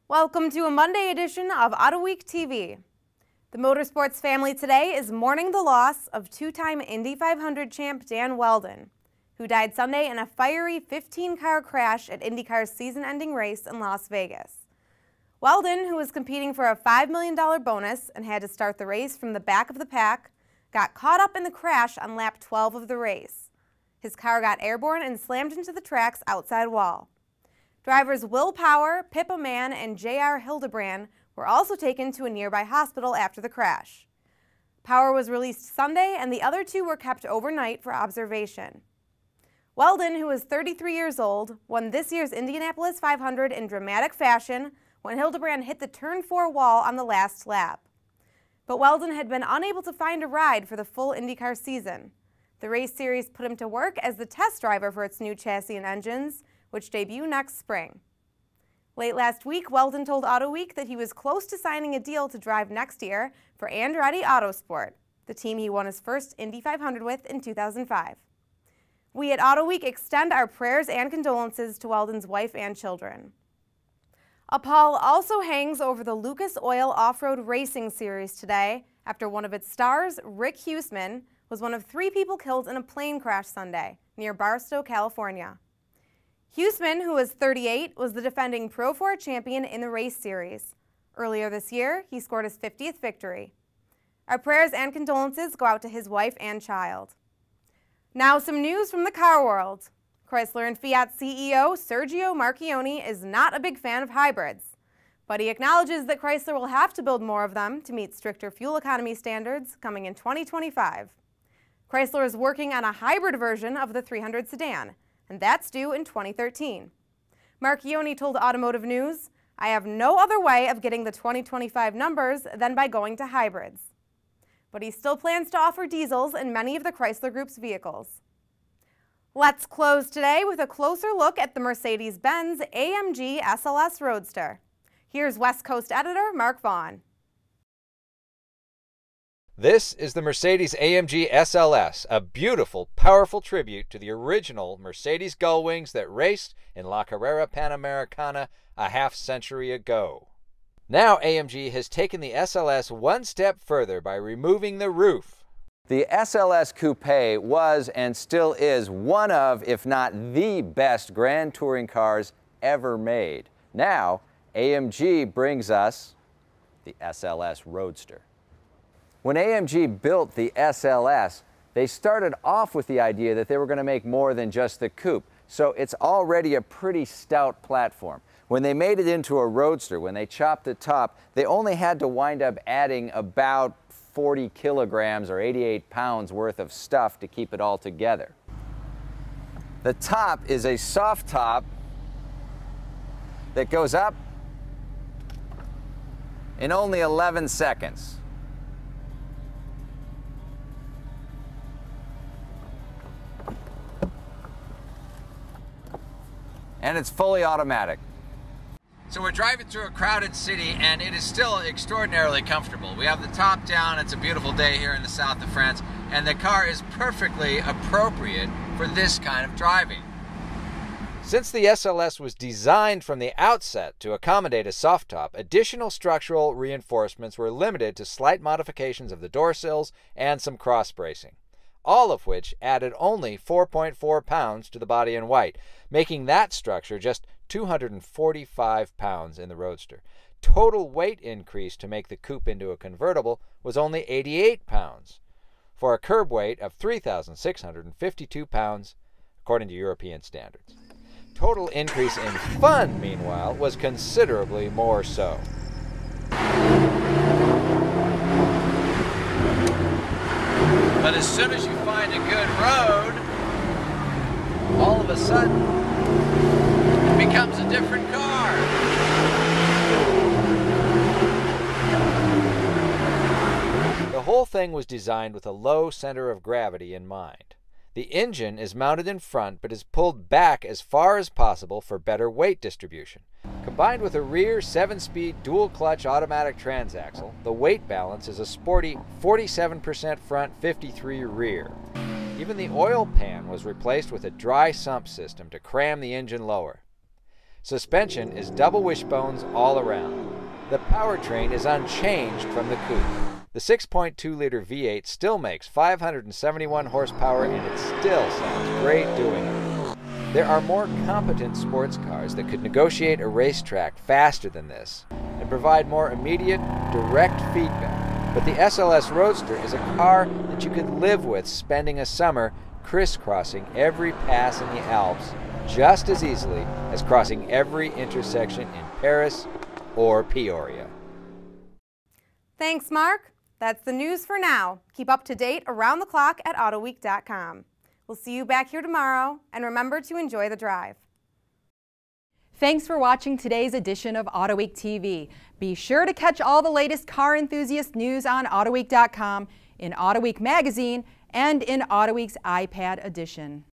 Welcome to a Monday edition of Autoweek TV. The motorsports family today is mourning the loss of two-time Indy 500 champ Dan Wheldon, who died Sunday in a fiery 15-car crash at IndyCar's season-ending race in Las Vegas. Wheldon, who was competing for a $5 million bonus and had to start the race from the back of the pack, got caught up in the crash on lap 12 of the race. His car got airborne and slammed into the track's outside wall. Drivers Will Power, Pippa Mann, and J.R. Hildebrand were also taken to a nearby hospital after the crash. Power was released Sunday, and the other two were kept overnight for observation. Wheldon, who was 33 years old, won this year's Indianapolis 500 in dramatic fashion when Hildebrand hit the Turn 4 wall on the last lap. But Wheldon had been unable to find a ride for the full IndyCar season. The race series put him to work as the test driver for its new chassis and engines, which debut next spring. Late last week, Wheldon told Autoweek that he was close to signing a deal to drive next year for Andretti Autosport, the team he won his first Indy 500 with in 2005. We at Autoweek extend our prayers and condolences to Wheldon's wife and children. A pall also hangs over the Lucas Oil Off-Road Racing Series today after one of its stars, Rick Huseman, was one of 3 people killed in a plane crash Sunday near Barstow, California. Huseman, who was 38, was the defending Pro 4 champion in the race series. Earlier this year, he scored his 50th victory. Our prayers and condolences go out to his wife and child. Now some news from the car world. Chrysler and Fiat CEO Sergio Marchionne is not a big fan of hybrids, but he acknowledges that Chrysler will have to build more of them to meet stricter fuel economy standards coming in 2025. Chrysler is working on a hybrid version of the 300 sedan, and that's due in 2013. Marchionne told Automotive News, "I have no other way of getting the 2025 numbers than by going to hybrids." But he still plans to offer diesels in many of the Chrysler Group's vehicles. Let's close today with a closer look at the Mercedes-Benz AMG SLS Roadster. Here's West Coast editor Mark Vaughn. This is the Mercedes AMG SLS, a beautiful, powerful tribute to the original Mercedes gull wings that raced in La Carrera Panamericana a half-century ago. Now AMG has taken the SLS one step further by removing the roof. The SLS Coupe was and still is one of, if not the best Grand Touring cars ever made. Now, AMG brings us the SLS Roadster. When AMG built the SLS, they started off with the idea that they were going to make more than just the coupe, so it's already a pretty stout platform. When they made it into a Roadster, when they chopped the top, they only had to wind up adding about 40 kilograms or 88 pounds worth of stuff to keep it all together. The top is a soft top that goes up in only 11 seconds. And it's fully automatic. So we're driving through a crowded city, and it is still extraordinarily comfortable. We have the top down. It's a beautiful day here in the south of France, and the car is perfectly appropriate for this kind of driving. Since the SLS was designed from the outset to accommodate a soft top, additional structural reinforcements were limited to slight modifications of the door sills and some cross bracing, all of which added only 4.4 pounds to the body in white, making that structure just 245 pounds in the Roadster. Total weight increase to make the coupe into a convertible was only 88 pounds, for a curb weight of 3,652 pounds, according to European standards. Total increase in fun, meanwhile, was considerably more so. But as soon as you find a good road, all of a sudden, it becomes a different car. The whole thing was designed with a low center of gravity in mind. The engine is mounted in front but is pulled back as far as possible for better weight distribution. Combined with a rear 7-speed dual-clutch automatic transaxle, the weight balance is a sporty 47% front, 53% rear. Even the oil pan was replaced with a dry sump system to cram the engine lower. Suspension is double wishbones all around. The powertrain is unchanged from the coupe. The 6.2-liter V8 still makes 571 horsepower and it still sounds great doing it. There are more competent sports cars that could negotiate a racetrack faster than this and provide more immediate, direct feedback. But the SLS Roadster is a car that you could live with spending a summer crisscrossing every pass in the Alps just as easily as crossing every intersection in Paris or Peoria. Thanks, Mark. That's the news for now. Keep up to date around the clock at Autoweek.com. We'll see you back here tomorrow, and remember to enjoy the drive. Thanks for watching today's edition of Autoweek TV. Be sure to catch all the latest car enthusiast news on Autoweek.com, in Autoweek magazine, and in Autoweek's iPad edition.